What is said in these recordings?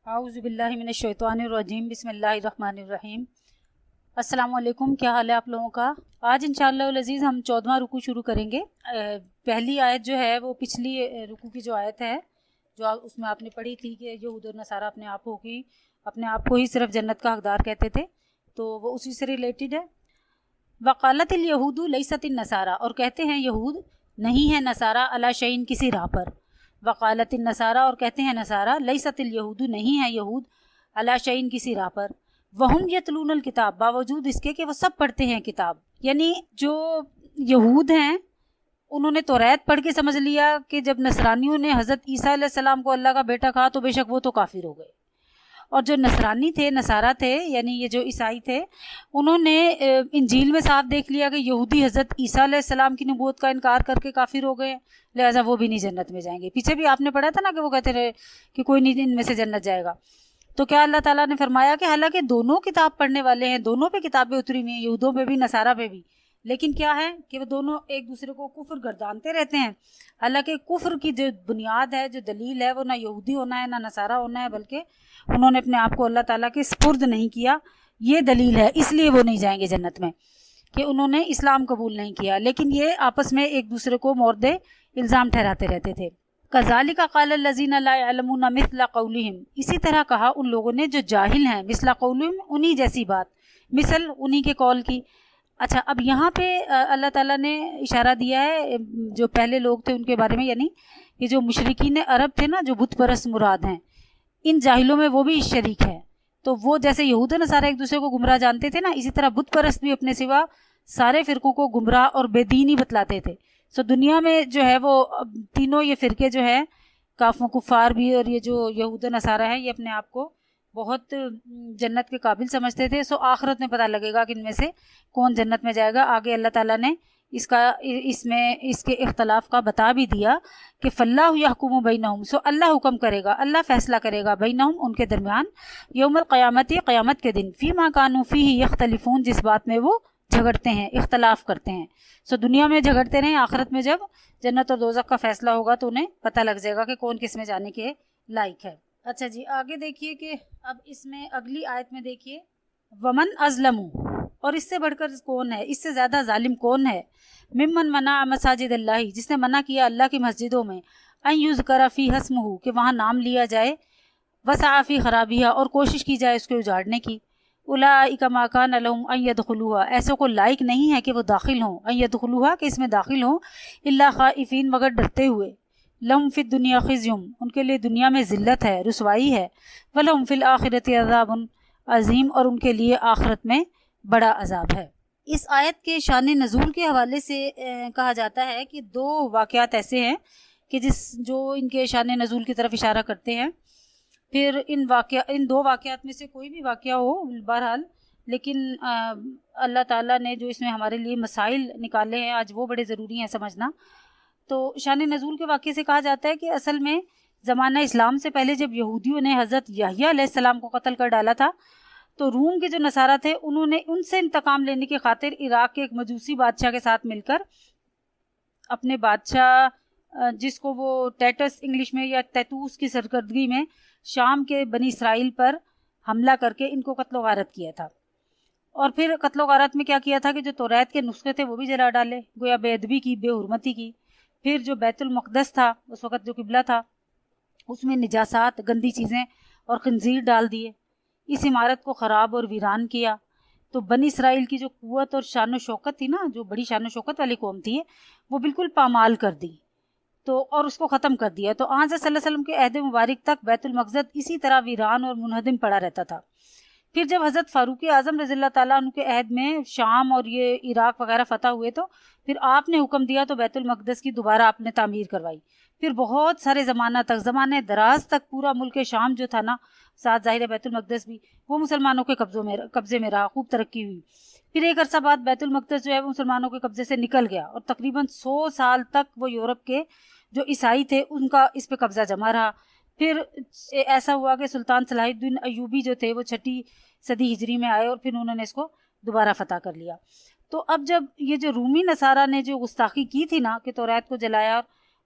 اعوذ باللہ من الشیطان الرجیم، بسم اللہ الرحمن الرحیم۔ السلام علیکم، کیا حال ہے آپ لوگوں کا؟ آج انشاءاللہ العزیز ہم 14واں رکوع شروع کریں گے۔ پہلی آیت جو ہے وہ پچھلی رکوع کی جو آیت ہے جو اس میں آپ نے پڑھی تھی کہ یہود اور نصارہ اپنے آپ کو ہی صرف جنت کا حقدار کہتے تھے، تو وہ اسی سے ریلیٹڈ ہے۔ وقالت الیہود لیست النصارى، اور کہتے ہیں یہود نہیں ہے نصارہ علی شیء کسی راہ پر۔ وقالت النصارى، اور کہتے ہیں نصارہ لیست الیہود نہیں ہے یہود علی شیء کسی راہ پر۔ وہم یتلون الکتاب، باوجود اس کے کہ وہ سب پڑھتے ہیں کتاب، یعنی جو یہود ہیں انہوں نے توریت پڑھ کے سمجھ لیا کہ جب نصرانیوں نے حضرت عیسیٰ علیہ السلام کو اللہ کا بیٹا کہا تو بے شک وہ تو کافر ہو گئے، اور جو نصرانی تھے، نصارہ تھے، یعنی یہ جو عیسائی تھے، انہوں نے انجیل میں صاف دیکھ لیا کہ یہودی حضرت عیسیٰ علیہ السلام کی نبوت کا انکار کر کے کافر ہو گئے، لہٰذا وہ بھی نہیں جنت میں جائیں گے۔ پیچھے بھی آپ نے پڑھا تھا نا کہ وہ کہتے رہے کہ کوئی نہیں ان میں سے جنت جائے گا۔ تو کیا اللہ تعالیٰ نے فرمایا کہ حالانکہ دونوں کتاب پڑھنے والے ہیں، دونوں پہ کتابیں اتری ہوئی ہیں، یہودوں پہ بھی نصارہ پہ بھی، لیکن کیا ہے کہ وہ دونوں ایک دوسرے کو کفر گردانتے رہتے ہیں۔ حالانکہ کفر کی جو بنیاد ہے، جو دلیل ہے، وہ نہ یہودی ہونا ہے نہ نصارہ ہونا ہے، بلکہ انہوں نے اپنے آپ کو اللہ تعالیٰ کے سپرد نہیں کیا، یہ دلیل ہے، اس لیے وہ نہیں جائیں گے جنت میں کہ انہوں نے اسلام قبول نہیں کیا، لیکن یہ آپس میں ایک دوسرے کو مورد الزام ٹھہراتے رہتے تھے۔ کذالک قال الذین لا یعلمون مثل قولہم، اسی طرح کہا ان لوگوں نے جو جاہل ہیں، مثل قولہم انہی جیسی بات، مثل انہی کے قول کی۔ اچھا، اب یہاں پہ اللہ تعالیٰ نے اشارہ دیا ہے جو پہلے لوگ تھے ان کے بارے میں، یعنی کہ جو مشرکین عرب تھے نا، جو بت پرست مراد ہیں، ان جاہلوں میں وہ بھی شریک ہے۔ تو وہ جیسے یہود و نصارہ ایک دوسرے کو گمراہ جانتے تھے نا، اسی طرح بت پرست بھی اپنے سوا سارے فرقوں کو گمراہ اور بے دین ہی بتلاتے تھے۔ سو دنیا میں جو ہے وہ تینوں یہ فرقے جو ہے، کفار بھی اور یہ جو یہود و نصارہ ہیں، یہ اپنے آپ کو بہت جنت کے قابل سمجھتے تھے۔ سو آخرت میں پتہ لگے گا کہ ان میں سے کون جنت میں جائے گا۔ آگے اللہ تعالیٰ نے اس کے اختلاف کا بتا بھی دیا کہ فاللہ یحکم بینہم، سو اللہ حکم کرے گا، اللہ فیصلہ کرے گا بینہم ان کے درمیان، یوم القیامت قیامت کے دن، فیما کانوا فیہ یختلفون جس بات میں وہ جھگڑتے ہیں، اختلاف کرتے ہیں۔ سو دنیا میں جھگڑتے رہیں، آخرت میں جب جنت اور دوزخ کا فیصلہ ہوگا تو انہیں پتہ لگ جائے گا کہ کون کس میں جانے کے لائق ہے۔ اچھا جی، آگے دیکھیے کہ اب اس میں اگلی آیت میں دیکھیے، ومن ازلم، اور اس سے بڑھ کر کون ہے، اس سے زیادہ ظالم کون ہے، ممن منع مساجد اللہ، جس نے منع کیا اللہ کی مسجدوں میں، ان یذکر فیہا اسمہ، کہ وہاں نام لیا جائے، وسعی فی خرابیہا، اور کوشش کی جائے اس کو اجاڑنے کی۔ اولئک ما کان لہم ان یدخلوہا، ایسوں کو لائق نہیں ہے کہ وہ داخل ہوں، ان یدخلوہا کہ اس میں داخل ہوں، الا خائفین مگر ڈرتے ہوئے، لہم فی الدنیا خزی، ان کے لیے دنیا میں ذلت ہے، رسوائی ہے، ولہم فی الآخرۃ عذاب عظیم، اور ان کے لیے آخرت میں بڑا عذاب ہے۔ اس آیت کے شان نزول کے حوالے سے کہا جاتا ہے کہ دو واقعات ایسے ہیں کہ جو ان کے شان نزول کی طرف اشارہ کرتے ہیں۔ پھر ان دو واقعات میں سے کوئی بھی واقعہ ہو بہرحال، لیکن اللہ تعالیٰ نے جو اس میں ہمارے لیے مسائل نکالے ہیں آج، وہ بڑے ضروری ہیں سمجھنا۔ تو شان نزول کے واقعے سے کہا جاتا ہے کہ اصل میں زمانہ اسلام سے پہلے جب یہودیوں نے حضرت یحییٰ علیہ السلام کو قتل کر ڈالا تھا، تو روم کے جو نصارہ تھے انہوں نے ان سے انتقام لینے کی خاطر عراق کے ایک مجوسی بادشاہ کے ساتھ مل کر اپنے بادشاہ، جس کو وہ ٹیٹس انگلش میں یا تیتوس کی سرکردگی میں شام کے بنی اسرائیل پر حملہ کر کے ان کو قتل و غارت کیا تھا۔ اور پھر قتل و غارت میں کیا کیا تھا کہ جو توریت کے نسخے تھے وہ بھی جلا ڈالے، گویا بے ادبی کی، بے حرمتی کی۔ پھر جو بیت المقدس تھا اس وقت، جو قبلہ تھا، اس میں نجاسات، گندی چیزیں اور خنزیر ڈال دیے، اس عمارت کو خراب اور ویران کیا۔ تو بنی اسرائیل کی جو قوت اور شان و شوکت تھی نا، جو بڑی شان و شوکت والی قوم تھی، وہ بالکل پامال کر دی تو، اور اس کو ختم کر دیا۔ تو آن صلی اللہ علیہ وسلم کے عہد مبارک تک بیت المقدس اسی طرح ویران اور منہدم پڑا رہتا تھا۔ پھر جب حضرت فاروق اعظم رضی اللہ تعالیٰ عنہ کے عہد میں شام اور یہ عراق وغیرہ فتح ہوئے، تو پھر آپ نے حکم دیا تو بیت المقدس کی دوبارہ آپ نے تعمیر کروائی۔ پھر بہت سارے زمانہ تک، زمانے دراز تک، پورا ملک شام جو تھا نا، ساتھ ظاہر بیت المقدس بھی، وہ مسلمانوں کے قبضے میں رہا، خوب ترقی ہوئی۔ پھر ایک عرصہ بعد بیت المقدس جو ہے وہ مسلمانوں کے قبضے سے نکل گیا، اور تقریباً 100 سال تک وہ یورپ کے جو عیسائی تھے ان کا اس پہ قبضہ جمع رہا۔ پھر ایسا ہوا کہ سلطان صلاح الدین ایوبی جو تھے وہ 6 صدی ہجری میں آئے، اور پھر انہوں نے اس کو دوبارہ فتح کر لیا۔ تو اب جب یہ جو رومی نصارہ نے جو گستاخی کی تھی نا، کہ توریت کو جلایا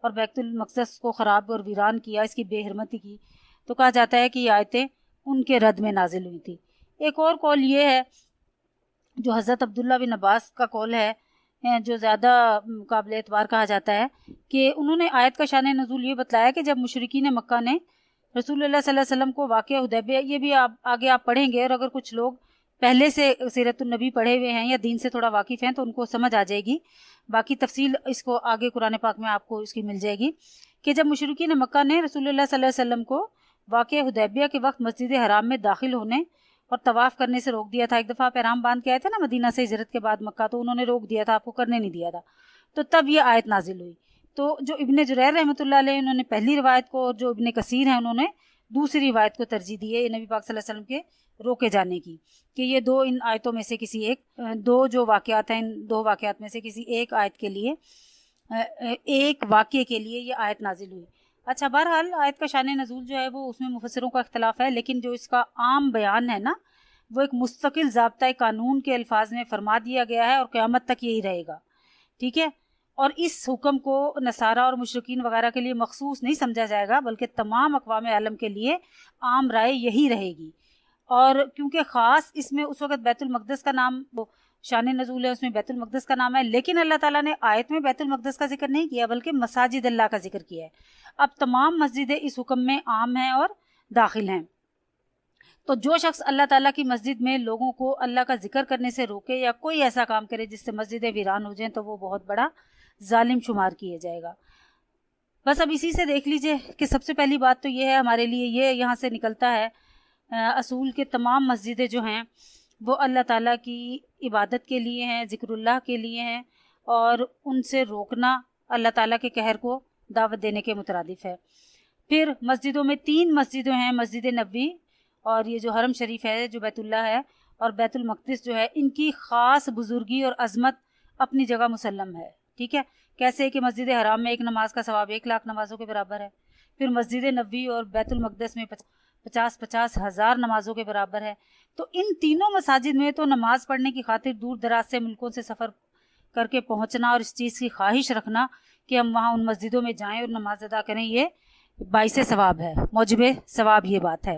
اور بیت المقدس کو خراب اور ویران کیا، اس کی بے حرمتی کی، تو کہا جاتا ہے کہ یہ آیتیں ان کے رد میں نازل ہوئی تھی۔ ایک اور قول یہ ہے جو حضرت عبداللہ بن عباس کا قول ہے، جو زیادہ قابل اعتبار کہا جاتا ہے، کہ انہوں نے آیت کا شان نزول یہ بتلایا کہ جب مشرکین مکہ نے رسول اللہ صلی اللہ علیہ وسلم کو واقعہ حدیبیہ، یہ بھی آگے آپ پڑھیں گے، اور اگر کچھ لوگ پہلے سے سیرت النبی پڑھے ہوئے ہیں یا دین سے تھوڑا واقف ہیں تو ان کو سمجھ آ جائے گی، باقی تفصیل اس کو آگے قرآن پاک میں آپ کو اس کی مل جائے گی، کہ جب مشرکین مکہ نے رسول اللہ صلی اللہ علیہ وسلم کو واقعہ حدیبیہ کے وقت مسجد حرام میں داخل ہونے اور طواف کرنے سے روک دیا تھا۔ ایک دفعہ آپ احرام باندھ کے آئے تھے نا مدینہ سے ہجرت کے بعد مکہ، تو انہوں نے روک دیا تھا، آپ کو کرنے نہیں دیا تھا، تو تب یہ آیت نازل ہوئی۔ تو جو ابن جریر رحمۃ اللہ علیہ انہوں نے پہلی روایت کو، اور جو ابن کثیر ہیں انہوں نے دوسری روایت کو ترجیح دی ہے نبی پاک صلی اللہ علیہ وسلم کے روکے جانے کی، کہ یہ دو ان آیتوں میں سے کسی ایک، دو جو واقعات ہیں ان دو واقعات میں سے کسی ایک آیت کے لیے، ایک واقعے کے لیے یہ آیت نازل ہوئی۔ اچھا، بہرحال آیت کا شان نزول جو ہے وہ اس میں مفسروں کا اختلاف ہے، لیکن جو اس کا عام بیان ہے نا وہ ایک مستقل ضابطۂ قانون کے الفاظ میں فرما دیا گیا ہے، اور قیامت تک یہی رہے گا، ٹھیک ہے۔ اور اس حکم کو نصارہ اور مشرکین وغیرہ کے لیے مخصوص نہیں سمجھا جائے گا، بلکہ تمام اقوام عالم کے لیے عام رائے یہی رہے گی۔ اور کیونکہ خاص اس میں اس وقت بیت المقدس کا نام، وہ شان نزول ہے اس میں بیت المقدس کا نام ہے، لیکن اللہ تعالیٰ نے آیت میں بیت المقدس کا ذکر نہیں کیا بلکہ مساجد اللہ کا ذکر کیا ہے۔ اب تمام مسجدیں اس حکم میں عام ہیں اور داخل ہیں، تو جو شخص اللہ تعالیٰ کی مسجد میں لوگوں کو اللہ کا ذکر کرنے سے روکے یا کوئی ایسا کام کرے جس سے مسجدیں ویران ہو جائیں تو وہ بہت بڑا ظالم شمار کیا جائے گا۔ بس اب اسی سے دیکھ لیجئے کہ سب سے پہلی بات تو یہ ہے ہمارے لیے، یہ یہاں سے نکلتا ہے اصول کے تمام مسجدیں جو ہیں وہ اللہ تعالیٰ کی عبادت کے لیے ہیں، ذکر اللہ کے لیے ہیں، اور ان سے روکنا اللہ تعالیٰ کے قہر کو دعوت دینے کے مترادف ہے۔ پھر مسجدوں میں 3 مسجدیں ہیں، مسجد نبوی اور یہ جو حرم شریف ہے جو بیت اللہ ہے، اور بیت المقدس جو ہے، ان کی خاص بزرگی اور عظمت اپنی جگہ مسلم ہے، ٹھیک ہے۔ کیسے کہ مسجد حرام میں ایک نماز کا ثواب 1,00,000 نمازوں کے برابر ہے، پھر مسجد نبوی اور بیت المقدس میں 50,000 ہزار نمازوں کے برابر ہے۔ تو ان تینوں مساجد میں تو نماز پڑھنے کی خاطر دور دراز سے ملکوں سے سفر کر کے پہنچنا اور اس چیز کی خواہش رکھنا کہ ہم وہاں ان مسجدوں میں جائیں اور نماز ادا کریں، یہ باعث ثواب ہے، موجب ثواب یہ بات ہے۔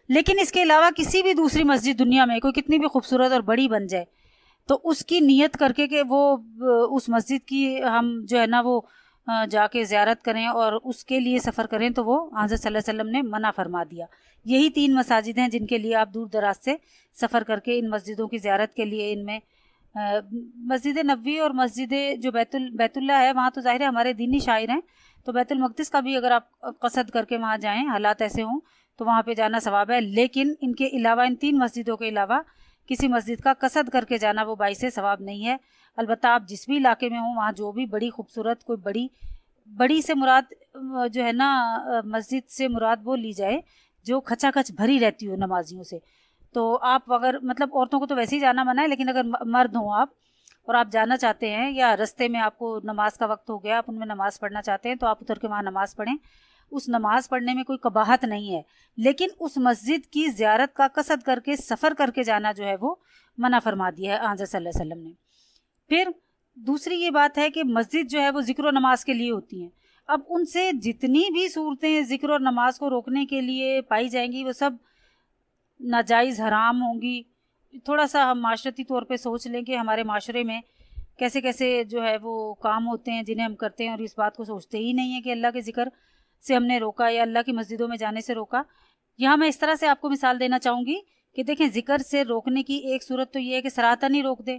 لیکن اس کے علاوہ کسی بھی دوسری مسجد دنیا میں کوئی کتنی بھی خوبصورت اور بڑی بن جائے تو اس کی نیت کر کے کہ وہ اس مسجد کی ہم جو ہے نا وہ جا کے زیارت کریں اور اس کے لیے سفر کریں، تو وہ حضرت صلی اللہ علیہ وسلم نے منع فرما دیا۔ یہی 3 مساجد ہیں جن کے لیے آپ دور دراز سے سفر کر کے ان مسجدوں کی زیارت کے لیے، ان میں مسجد نبوی اور مسجد جو بیت اللہ ہے، وہاں تو ظاہر ہے ہمارے دینی شاعر ہیں، تو بیت المقدس کا بھی اگر آپ قصد کر کے وہاں جائیں، حالات ایسے ہوں تو وہاں پہ جانا ثواب ہے، لیکن ان کے علاوہ، ان 3 مسجدوں کے علاوہ کسی مسجد کا قصد کر کے جانا وہ باعث ثواب نہیں ہے۔ البتہ آپ جس بھی علاقے میں ہوں وہاں جو بھی بڑی خوبصورت، کوئی بڑی سے مراد جو ہے نا مسجد سے مراد وہ لی جائے جو کھچا کھچ بھری رہتی ہو نمازیوں سے، تو آپ اگر مطلب عورتوں کو تو ویسے ہی جانا منع ہے، لیکن اگر مرد ہوں آپ اور آپ جانا چاہتے ہیں یا رستے میں آپ کو نماز کا وقت ہو گیا، آپ ان میں نماز پڑھنا چاہتے ہیں، تو آپ اتر کے وہاں نماز پڑھیں، اس نماز پڑھنے میں کوئی قباحت نہیں ہے، لیکن اس مسجد کی زیارت کا قصد کر کے سفر کر کے جانا جو ہے وہ منع فرما دیا ہے حضرت صلی اللہ علیہ وسلم نے۔ پھر دوسری یہ بات ہے کہ مسجد جو ہے وہ ذکر و نماز کے لیے ہوتی ہیں، اب ان سے جتنی بھی صورتیں ذکر اور نماز کو روکنے کے لیے پائی جائیں گی وہ سب ناجائز حرام ہوں گی۔ تھوڑا سا ہم معاشرتی طور پہ سوچ لیں کہ ہمارے معاشرے میں کیسے کیسے جو ہے وہ کام ہوتے ہیں جنہیں ہم کرتے ہیں اور اس بات کو سوچتے ہی نہیں ہیں کہ اللہ کے ذکر سے ہم نے روکا یا اللہ کی مسجدوں میں جانے سے روکا۔ یہاں میں اس طرح سے آپ کو مثال دینا چاہوں گی کہ دیکھیں، ذکر سے روکنے کی ایک صورت تو یہ ہے کہ سراہتاً ہی روک دے،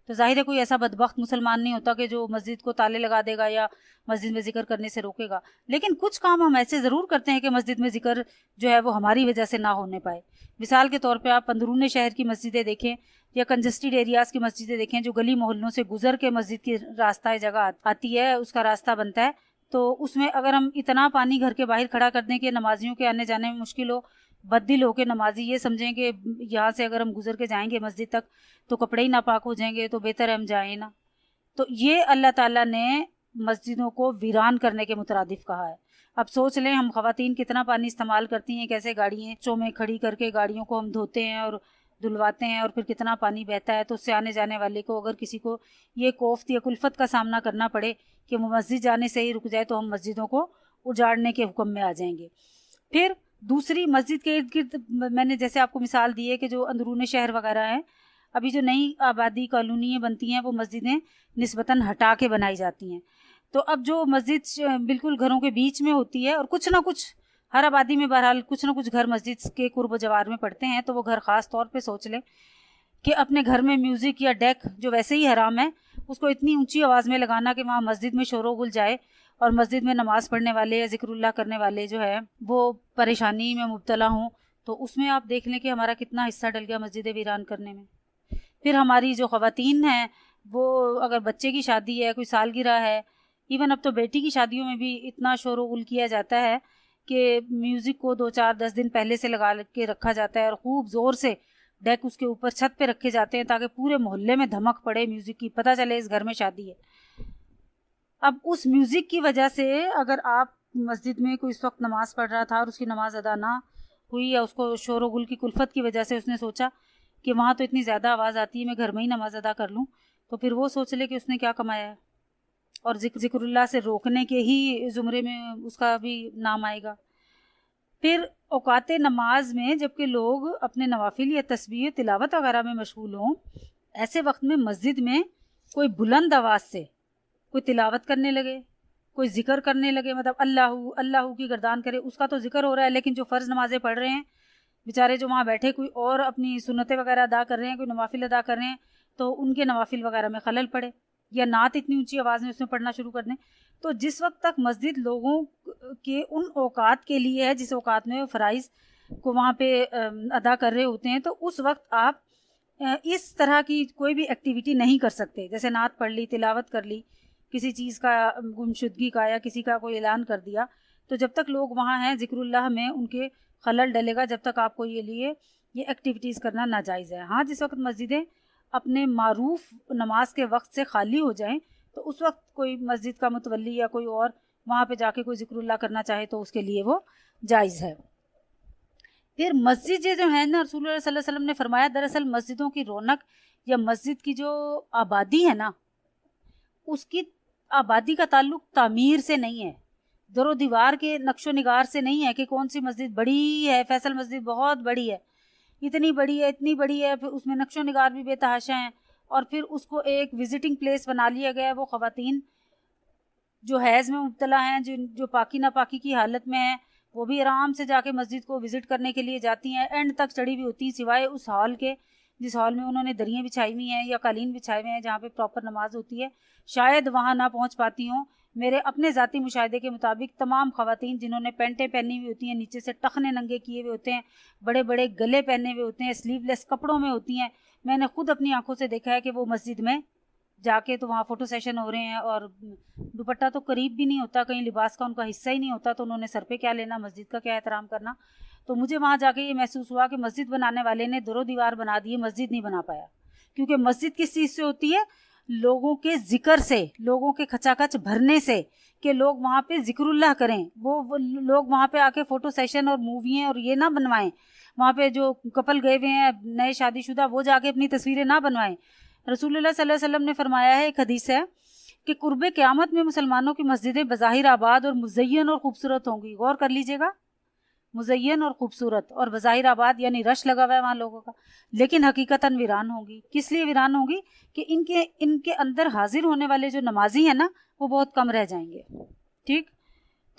تو ظاہر ہے کوئی ایسا بدبخت مسلمان نہیں ہوتا کہ جو مسجد کو تالے لگا دے گا یا مسجد میں ذکر کرنے سے روکے گا، لیکن کچھ کام ہم ایسے ضرور کرتے ہیں کہ مسجد میں ذکر جو ہے وہ ہماری وجہ سے نہ ہونے پائے۔ مثال کے طور پہ آپ اندرون شہر کی مسجدیں دیکھیں یا کنجسٹڈ ایریاز کی مسجدیں دیکھیں، جو گلی محلوں سے گزر کے مسجد کی راستہ جگہ آتی ہے، اس کا راستہ بنتا ہے، تو اس میں اگر ہم اتنا پانی گھر کے باہر کھڑا کر دیں کہ نمازیوں کے آنے جانے میں مشکل ہو، بد دل ہو کے نمازی یہ سمجھیں کہ یہاں سے اگر ہم گزر کے جائیں گے مسجد تک تو کپڑے ہی ناپاک ہو جائیں گے، تو بہتر ہے ہم جائیں نا، تو یہ اللہ تعالیٰ نے مسجدوں کو ویران کرنے کے مترادف کہا ہے۔ اب سوچ لیں ہم خواتین کتنا پانی استعمال کرتی ہیں، کیسے گاڑیوں میں کھڑی کر کے گاڑیوں کو ہم دھوتے ہیں اور دھلواتے ہیں، اور پھر کتنا پانی بہتا ہے، تو اس سے آنے جانے والے کو اگر کسی کو یہ کوفت یا کلفت کا سامنا کرنا پڑے کہ وہ مسجد جانے سے ہی رک جائے تو ہم مسجدوں کو اجاڑنے کے حکم میں آ جائیں گے۔ پھر دوسری مسجد کے ارد گرد میں نے جیسے آپ کو مثال دی ہے کہ جو اندرون شہر وغیرہ ہیں، ابھی جو نئی آبادی کالونیاں بنتی ہیں وہ مسجدیں نسبتاً ہٹا کے بنائی جاتی ہیں. تو اب جو مسجد بالکل گھروں کے بیچ میں ہوتی ہے، اور کچھ نہ کچھ ہر آبادی میں بہرحال کچھ نہ کچھ گھر مسجد کے قرب و جوار میں پڑتے ہیں، تو وہ گھر خاص طور پہ سوچ لیں کہ اپنے گھر میں میوزک یا ڈیک جو ویسے ہی حرام ہے اس کو اتنی اونچی آواز میں لگانا کہ وہاں مسجد میں شور و غل جائے اور مسجد میں نماز پڑھنے والے یا ذکر اللہ کرنے والے جو ہے وہ پریشانی میں مبتلا ہوں. تو اس میں آپ دیکھ لیں کہ ہمارا کتنا حصہ ڈل گیا مسجد ویران کرنے میں. پھر ہماری جو خواتین ہیں وہ اگر بچے کی شادی ہے، کوئی سالگرہ ہے، ایون اب تو بیٹی کی شادیوں میں بھی اتنا شور و غل کیا جاتا ہے کہ میوزک کو 2-4-10 دن پہلے سے لگا کے رکھا جاتا ہے اور خوب زور سے ڈیک اس کے اوپر چھت پہ رکھے جاتے ہیں تاکہ پورے محلے میں دھمک پڑے میوزک کی، پتہ چلے اس گھر میں شادی ہے. اب اس میوزک کی وجہ سے اگر آپ مسجد میں کوئی اس وقت نماز پڑھ رہا تھا اور اس کی نماز ادا نہ ہوئی، یا اس کو شور و غل کی کلفت کی وجہ سے اس نے سوچا کہ وہاں تو اتنی زیادہ آواز آتی ہے میں گھر میں ہی نماز ادا کر لوں، تو پھر وہ سوچ لے کہ اس نے کیا کمایا ہے، اور ذکر اللہ سے روکنے کے ہی زمرے میں اس کا بھی نام آئے گا. پھر اوقات نماز میں جب کہ لوگ اپنے نوافل یا تسبیح تلاوت وغیرہ میں مشغول ہوں، ایسے وقت میں مسجد میں کوئی بلند آواز سے کوئی تلاوت کرنے لگے، کوئی ذکر کرنے لگے، مطلب اللہ اللہ کی گردان کرے، اس کا تو ذکر ہو رہا ہے، لیکن جو فرض نمازیں پڑھ رہے ہیں بیچارے جو وہاں بیٹھے کوئی اور اپنی سنتیں وغیرہ ادا کر رہے ہیں، کوئی نوافل ادا کر رہے ہیں، تو ان کے نوافل وغیرہ میں خلل پڑے، یا نعت اتنی اونچی آواز میں اس میں پڑھنا شروع کر دیں. تو جس وقت تک مسجد لوگوں کے ان اوقات کے لیے ہے جس اوقات میں فرائض کو وہاں پہ ادا کر رہے ہوتے ہیں، تو اس وقت آپ اس طرح کی کوئی بھی ایکٹیویٹی نہیں کر سکتے، جیسے نعت پڑھ لی، تلاوت کر لی، کسی چیز کا گمشدگی کا یا کسی کا کوئی اعلان کر دیا. تو جب تک لوگ وہاں ہیں ذکر اللہ میں ان کے خلل ڈلے گا، جب تک آپ کو یہ ایکٹیویٹیز کرنا ناجائز ہے. ہاں جس وقت مسجدیں اپنے معروف نماز کے وقت سے خالی ہو جائیں تو اس وقت کوئی مسجد کا متولی یا کوئی اور وہاں پہ جا کے کوئی ذکر اللہ کرنا چاہے تو اس کے لیے وہ جائز ہے. پھر مسجد جو ہے نا، رسول اللہ صلی اللہ علیہ وسلم نے فرمایا دراصل مسجدوں کی رونق یا مسجد کی جو آبادی ہے نا، اس کی آبادی کا تعلق تعمیر سے نہیں ہے، در و دیوار کے نقش و نگار سے نہیں ہے کہ کون سی مسجد بڑی ہے. فیصل مسجد بہت بڑی ہے، اتنی بڑی ہے، اتنی بڑی ہے، پھر اس میں نقش و نگار بھی بے تحاشا ہیں، اور پھر اس کو ایک وزٹنگ پلیس بنا لیا گیا ہے. وہ خواتین جو حیض میں مبتلا ہیں، جو پاکی ناپاکی کی حالت میں ہیں، وہ بھی آرام سے جا کے مسجد کو وزٹ کرنے کے لیے جاتی ہیں، اینڈ تک چڑھی ہوئی ہوتی ہیں، سوائے اس ہال کے جس ہال میں انہوں نے دریاں بچھائی ہوئی ہیں یا قالین بچھائے ہوئے ہیں جہاں پہ پراپر نماز ہوتی ہے، شاید وہاں نہ پہنچ پاتی ہوں. میرے اپنے ذاتی مشاہدے کے مطابق تمام خواتین جنہوں نے پینٹیں پہنی ہوئی ہوتی ہیں، نیچے سے ٹخنے ننگے کیے ہوئے ہوتے ہیں، بڑے بڑے گلے پہنے ہوئے ہوتے ہیں، سلیو لیس کپڑوں میں ہوتی ہیں، میں نے خود اپنی آنکھوں سے دیکھا ہے کہ وہ مسجد میں جا کے تو وہاں فوٹو سیشن ہو رہے ہیں، اور دوپٹہ تو قریب بھی نہیں ہوتا، کہیں لباس کا ان کا حصہ ہی نہیں ہوتا، تو انہوں نے سر پہ کیا لینا، مسجد کا کیا احترام کرنا. تو مجھے وہاں جا کے یہ محسوس ہوا کہ مسجد بنانے والے نے در و دیوار بنا دیے، مسجد نہیں بنا پایا. کیونکہ مسجد کس چیز سے ہوتی ہے؟ لوگوں کے ذکر سے، لوگوں کے کھچا کھچ بھرنے سے، کہ لوگ وہاں پہ ذکر اللہ کریں. وہ لوگ وہاں پہ آ کے فوٹو سیشن اور موویاں اور یہ نہ بنوائیں، وہاں پہ جو کپل گئے ہوئے ہیں نئے شادی شدہ وہ جا کے اپنی تصویریں نہ بنوائیں. رسول اللہ صلی اللہ علیہ وسلم نے فرمایا ہے، ایک حدیث ہے کہ قرب قیامت میں مسلمانوں کی مسجدیں بظاہر آباد اور مزین اور خوبصورت ہوں گی. غور کر لیجئے گا، مزین اور خوبصورت اور بظاہر آباد یعنی رش لگا ہوا ہے وہاں لوگوں کا، لیکن حقیقتاً ویران ہوں گی. کس لیے ویران ہوں گی؟ کہ ان کے اندر حاضر ہونے والے جو نمازی ہیں نا وہ بہت کم رہ جائیں گے. ٹھیک،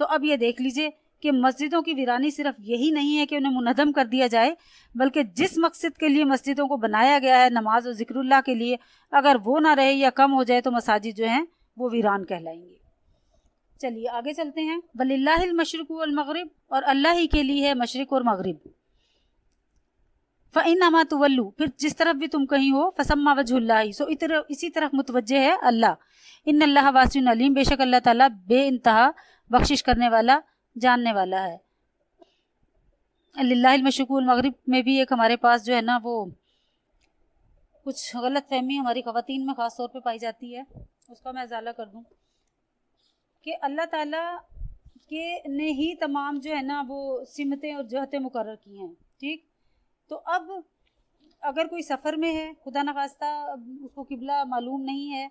تو اب یہ دیکھ لیجئے کہ مسجدوں کی ویرانی صرف یہی نہیں ہے کہ انہیں منہدم کر دیا جائے، بلکہ جس مقصد کے لیے مسجدوں کو بنایا گیا ہے، نماز و ذکر اللہ کے لیے، اگر وہ نہ رہے یا کم ہو جائے تو مساجد جو ہیں وہ ویران کہلائیں گی. چلیے آگے چلتے ہیں. وَلِلَّهِ الْمَشْرِقُ وَالْمَغْرِبُ، اور اللہ ہی کے لیے ہے مشرق اور مغرب. فَإِنَّمَا تُوَلُّوا، پھر جس طرف بھی تم کہیں ہو، فَثَمَّ وَجْهُ اللَّهِ، اسی طرف متوجہ ہے اللہ. ان اللہ واسع علیم، بے شک اللہ تعالیٰ بے انتہا بخشش کرنے والا، جاننے والا ہے. للہ المشرق والمغرب میں بھی ایک ہمارے پاس جو ہے نا وہ کچھ غلط فہمی ہماری خواتین میں خاص طور پہ پائی جاتی ہے، اس کا میں ازالہ کر دوں کہ اللہ تعالیٰ کے نے ہی تمام جو ہے نا وہ سمتیں اور جہتیں مقرر کی ہیں. ٹھیک، تو اب اگر کوئی سفر میں ہے، خدا نخواستہ اس کو قبلہ معلوم نہیں ہے،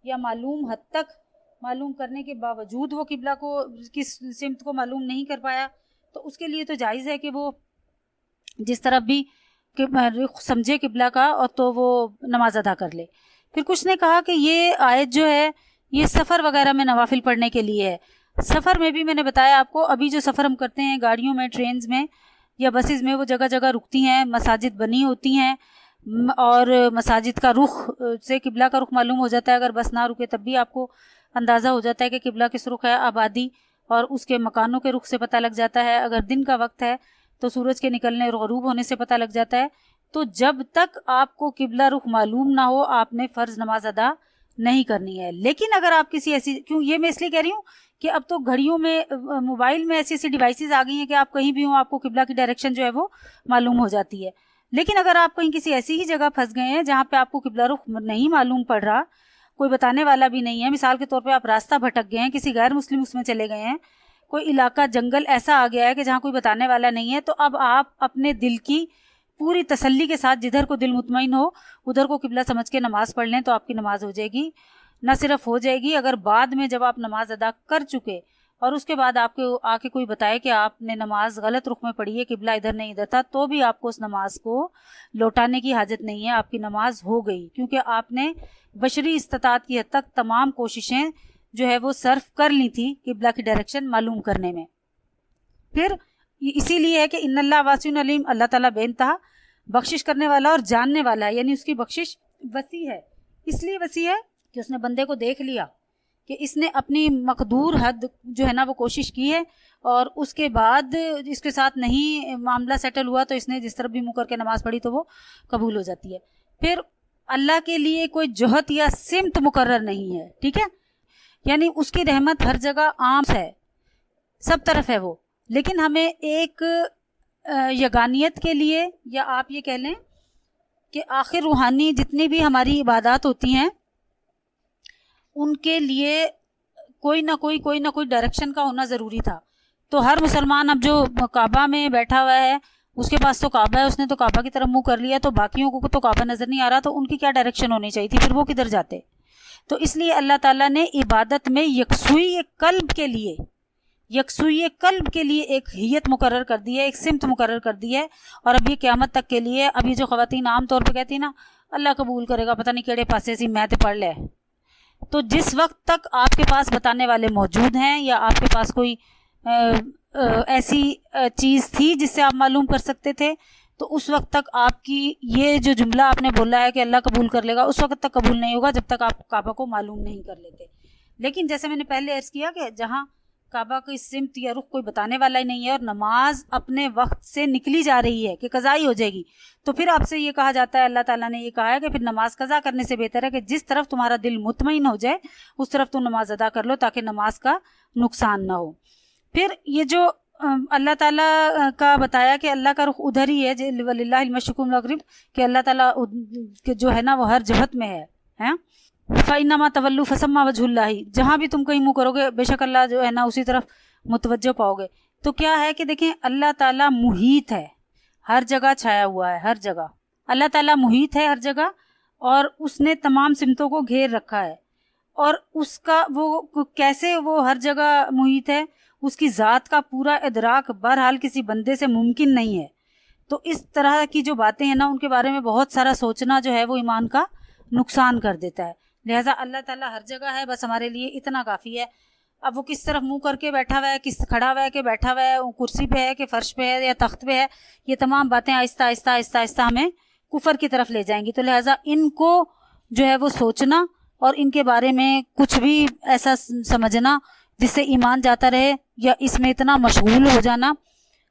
یا معلوم حد تک معلوم کرنے کے باوجود وہ قبلہ کو کس سمت کو معلوم نہیں کر پایا، تو اس کے لیے تو جائز ہے کہ وہ جس طرف بھی رخ سمجھے قبلہ کا اور تو وہ نماز ادا کر لے۔ پھر کچھ نے کہا کہ یہ آیت جو ہے یہ سفر وغیرہ میں نوافل پڑھنے کے لیے ہے۔ سفر میں بھی میں نے بتایا آپ کو، ابھی جو سفر ہم کرتے ہیں گاڑیوں میں، ٹرینز میں یا بسز میں، وہ جگہ جگہ رکتی ہیں، مساجد بنی ہوتی ہیں اور مساجد کا رخ سے قبلہ کا رخ معلوم ہو جاتا ہے۔ اگر بس نہ رکے تب بھی آپ کو اندازہ ہو جاتا ہے کہ قبلہ کس رخ ہے، آبادی اور اس کے مکانوں کے رخ سے پتہ لگ جاتا ہے۔ اگر دن کا وقت ہے تو سورج کے نکلنے اور غروب ہونے سے پتہ لگ جاتا ہے۔ تو جب تک آپ کو قبلہ رخ معلوم نہ ہو آپ نے فرض نماز ادا نہیں کرنی ہے۔ لیکن اگر آپ کسی ایسی، کیوں یہ میں اس لیے کہہ رہی ہوں کہ اب تو گھڑیوں میں، موبائل میں ایسی ایسی ڈیوائسز آ گئی ہیں کہ آپ کہیں بھی ہوں آپ کو قبلہ کی ڈائریکشن جو ہے وہ معلوم ہو جاتی ہے۔ لیکن اگر آپ کہیں کسی ایسی ہی جگہ پھنس گئے ہیں جہاں پہ آپ کو قبلہ رخ نہیں معلوم پڑ رہا، کوئی بتانے والا بھی نہیں ہے، مثال کے طور پہ آپ راستہ بھٹک گئے ہیں، کسی غیر مسلم اس میں چلے گئے ہیں، کوئی علاقہ جنگل ایسا آ گیا ہے کہ جہاں کوئی بتانے والا نہیں ہے، تو اب آپ اپنے دل کی پوری تسلی کے ساتھ جدھر کو دل مطمئن ہو ادھر کو قبلہ سمجھ کے نماز پڑھ لیں تو آپ کی نماز ہو جائے گی۔ نہ صرف ہو جائے گی، اگر بعد میں جب آپ نماز ادا کر چکے اور اس کے بعد آپ کو آ کے کوئی بتائے کہ آپ نے نماز غلط رخ میں پڑھی ہے، قبلہ ادھر نہیں ادھر تھا، تو بھی آپ کو اس نماز کو لوٹانے کی حاجت نہیں ہے، آپ کی نماز ہو گئی، کیونکہ آپ نے بشری استطاعت کی حد تک تمام کوششیں جو ہے وہ صرف کر لی تھی قبلہ کی ڈائریکشن معلوم کرنے میں۔ پھر اسی لیے ہے کہ ان اللہ واسع علیم، اللہ تعالیٰ بے انتہا بخشش کرنے والا اور جاننے والا ہے، یعنی اس کی بخشش وسیع ہے۔ اس لیے وسیع ہے کہ اس نے بندے کو دیکھ لیا کہ اس نے اپنی مقدور حد جو ہے نا وہ کوشش کی ہے، اور اس کے بعد اس کے ساتھ نہیں معاملہ سیٹل ہوا تو اس نے جس طرف بھی منہ کر کے نماز پڑھی تو وہ قبول ہو جاتی ہے۔ پھر اللہ کے لیے کوئی جہت یا سمت مقرر نہیں ہے، ٹھیک ہے، یعنی اس کی رحمت ہر جگہ عام ہے، سب طرف ہے وہ، لیکن ہمیں ایک یگانیت کے لیے، یا آپ یہ کہہ لیں کہ آخر روحانی جتنی بھی ہماری عبادات ہوتی ہیں ان کے لیے کوئی نہ کوئی ڈائریکشن کا ہونا ضروری تھا۔ تو ہر مسلمان اب جو کعبہ میں بیٹھا ہوا ہے اس کے پاس تو کعبہ ہے، اس نے تو کعبہ کی طرف منہ کر لیا، تو باقیوں کو تو کعبہ نظر نہیں آ رہا، تو ان کی کیا ڈائریکشن ہونی چاہیے تھی، پھر وہ کدھر جاتے؟ تو اس لیے اللہ تعالیٰ نے عبادت میں یکسوئی قلب کے لیے ایک ہیت مقرر کر دی ہے، ایک سمت مقرر کر دی ہے، اور اب یہ قیامت تک کے لیے۔ اب یہ جو خواتین عام طور پہ کہتی ہیں نا اللہ قبول کرے گا، پتہ نہیں کیڑے پاسے سی میں تے پڑھ لے، تو جس وقت تک آپ کے پاس بتانے والے موجود ہیں یا آپ کے پاس کوئی ایسی چیز تھی جس سے آپ معلوم کر سکتے تھے، تو اس وقت تک آپ کی یہ جو جملہ آپ نے بولا ہے کہ اللہ قبول کر لے گا، اس وقت تک قبول نہیں ہوگا جب تک آپ کعبہ کو معلوم نہیں کر لیتے۔ لیکن جیسے میں نے پہلے عرض کیا کہ جہاں کعبہ کی سمت یا رخ کوئی بتانے والا ہی نہیں ہے اور نماز اپنے وقت سے نکلی جا رہی ہے کہ قضائی ہو جائے گی، تو پھر آپ سے یہ کہا جاتا ہے، اللہ تعالیٰ نے یہ کہا ہے کہ پھر نماز قضا کرنے سے بہتر ہے کہ جس طرف تمہارا دل مطمئن ہو جائے اس طرف تم نماز ادا کر لو تاکہ نماز کا نقصان نہ ہو۔ پھر یہ جو اللہ تعالیٰ کا بتایا کہ اللہ کا رخ ادھر ہی ہے، وَلِلَّهِ الْمَشْرِقُ وَالْمَغْرِبُ، کہ اللہ تعالیٰ جو ہے نا وہ ہر جہت میں ہے، فَإِنَّمَا تَوَلُّوا فَثَمَّ وَجْهُ اللَّهِ، جہاں بھی تم کہیں منہ کرو گے بے شک اللہ جو ہے نا اسی طرف متوجہ پاؤ گے۔ تو کیا ہے کہ دیکھیں اللہ تعالیٰ محیط ہے، ہر جگہ چھایا ہوا ہے، ہر جگہ اللہ تعالیٰ محیط ہے ہر جگہ، اور اس نے تمام سمتوں کو گھیر رکھا ہے، اور اس کا وہ کیسے وہ ہر جگہ محیط ہے، اس کی ذات کا پورا ادراک بہرحال کسی بندے سے ممکن نہیں ہے۔ تو اس طرح کی جو باتیں ہیں نا ان کے بارے میں بہت سارا سوچنا جو ہے وہ ایمان کا نقصان کر دیتا ہے، لہٰذا اللہ تعالیٰ ہر جگہ ہے، بس ہمارے لیے اتنا کافی ہے۔ اب وہ کس طرف منہ کر کے بیٹھا ہوا ہے، کس کھڑا ہوا ہے کہ بیٹھا ہوا ہے، وہ کرسی پہ ہے کہ فرش پہ ہے یا تخت پہ ہے، یہ تمام باتیں آہستہ آہستہ آہستہ آہستہ ہمیں کفر کی طرف لے جائیں گی۔ تو لہٰذا ان کو جو ہے وہ سوچنا اور ان کے بارے میں کچھ بھی ایسا سمجھنا جس سے ایمان جاتا رہے یا اس میں اتنا مشغول ہو جانا،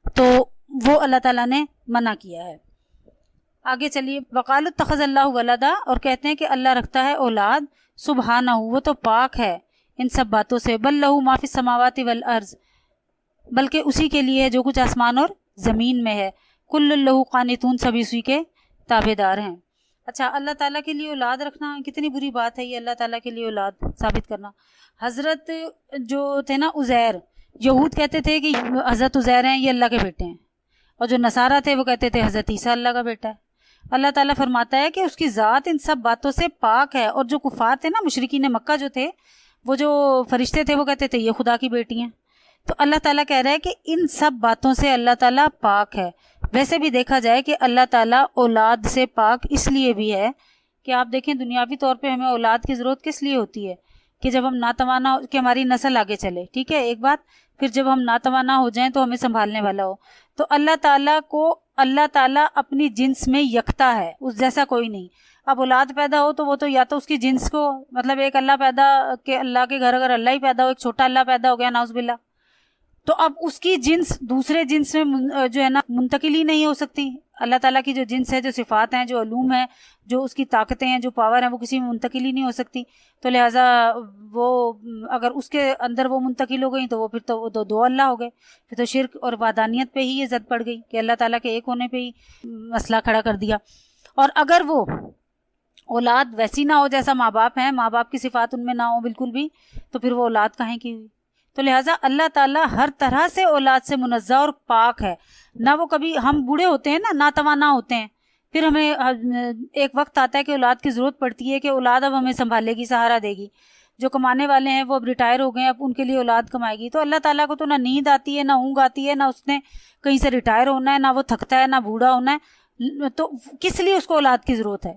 تو وہ اللہ تعالیٰ نے منع کیا ہے۔ آگے چلیے، وقالوا اتخذ اللہ ولدا، اور کہتے ہیں کہ اللہ رکھتا ہے اولاد، سبحانہ وہ تو پاک ہے ان سب باتوں سے، بل لہ ما فی السماوات والارض، بلکہ اسی کے لیے ہے جو کچھ آسمان اور زمین میں ہے، کل لہ قانتون، سبھی اسی کے تابع دار ہیں۔ اچھا، اللہ تعالیٰ کے لیے اولاد رکھنا کتنی بری بات ہے، یہ اللہ تعالیٰ کے لیے اولاد ثابت کرنا۔ حضرت جو تھے نا عزیر، یہود کہتے تھے کہ حضرت عزیر ہیں یہ اللہ کے بیٹے ہیں، اور جو نصارہ تھے وہ کہتے تھے حضرت عیسیٰ اللہ کا بیٹا ہے۔ اللہ تعالیٰ فرماتا ہے کہ اس کی ذات ان سب باتوں سے پاک ہے، اور جو کفار تھے نا مشرکین مکہ جو تھے، وہ جو فرشتے تھے وہ کہتے تھے یہ خدا کی بیٹی ہیں۔ تو اللہ تعالیٰ کہہ رہا ہے کہ ان سب باتوں سے اللہ تعالیٰ پاک ہے. ویسے بھی دیکھا جائے کہ اللہ تعالیٰ اولاد سے پاک اس لیے بھی ہے کہ آپ دیکھیں دنیاوی طور پہ ہمیں اولاد کی ضرورت کس لیے ہوتی ہے کہ جب ہم ناتوانا ہو کہ ہماری نسل آگے چلے. ٹھیک ہے ایک بات. پھر جب ہم ناتوانا ہو جائیں تو ہمیں سنبھالنے والا ہو. تو اللہ تعالیٰ اپنی جنس میں یکتا ہے, اس جیسا کوئی نہیں. اب اولاد پیدا ہو تو وہ تو یا تو اس کی جنس کو مطلب ایک اللہ پیدا کہ اللہ کے گھر اگر اللہ ہی پیدا ہو, ایک چھوٹا اللہ پیدا ہو گیا نعوذ باللہ, تو اب اس کی جنس دوسرے جنس میں جو ہے نا منتقل ہی نہیں ہو سکتی. اللہ تعالیٰ کی جو جنس ہے, جو صفات ہیں, جو علوم ہیں, جو اس کی طاقتیں ہیں, جو پاور ہیں, وہ کسی میں منتقل ہی نہیں ہو سکتی. تو لہٰذا وہ اگر اس کے اندر وہ منتقل ہو گئی تو وہ پھر تو وہ دو اللہ ہو گئے. پھر تو شرک اور وحدانیت پہ ہی یہ زد پڑ گئی کہ اللہ تعالیٰ کے ایک ہونے پہ ہی مسئلہ کھڑا کر دیا. اور اگر وہ اولاد ویسی نہ ہو جیسا ماں باپ ہیں, ماں باپ کی صفات ان میں نہ ہو بالکل بھی, تو پھر وہ اولاد کہیں کی ہوئی. تو لہٰذا اللہ تعالیٰ ہر طرح سے اولاد سے منزہ اور پاک ہے. نہ وہ کبھی ہم بوڑھے ہوتے ہیں نا, ناتوانا ہوتے ہیں, پھر ہمیں ایک وقت آتا ہے کہ اولاد کی ضرورت پڑتی ہے کہ اولاد اب ہمیں سنبھالے گی, سہارا دے گی. جو کمانے والے ہیں وہ اب ریٹائر ہو گئے ہیں, اب ان کے لیے اولاد کمائے گی. تو اللہ تعالیٰ کو تو نہ نیند آتی ہے, نہ اونگ آتی ہے, نہ اس نے کہیں سے ریٹائر ہونا ہے, نہ وہ تھکتا ہے, نہ بوڑھا ہونا ہے, تو کس لیے اس کو اولاد کی ضرورت ہے.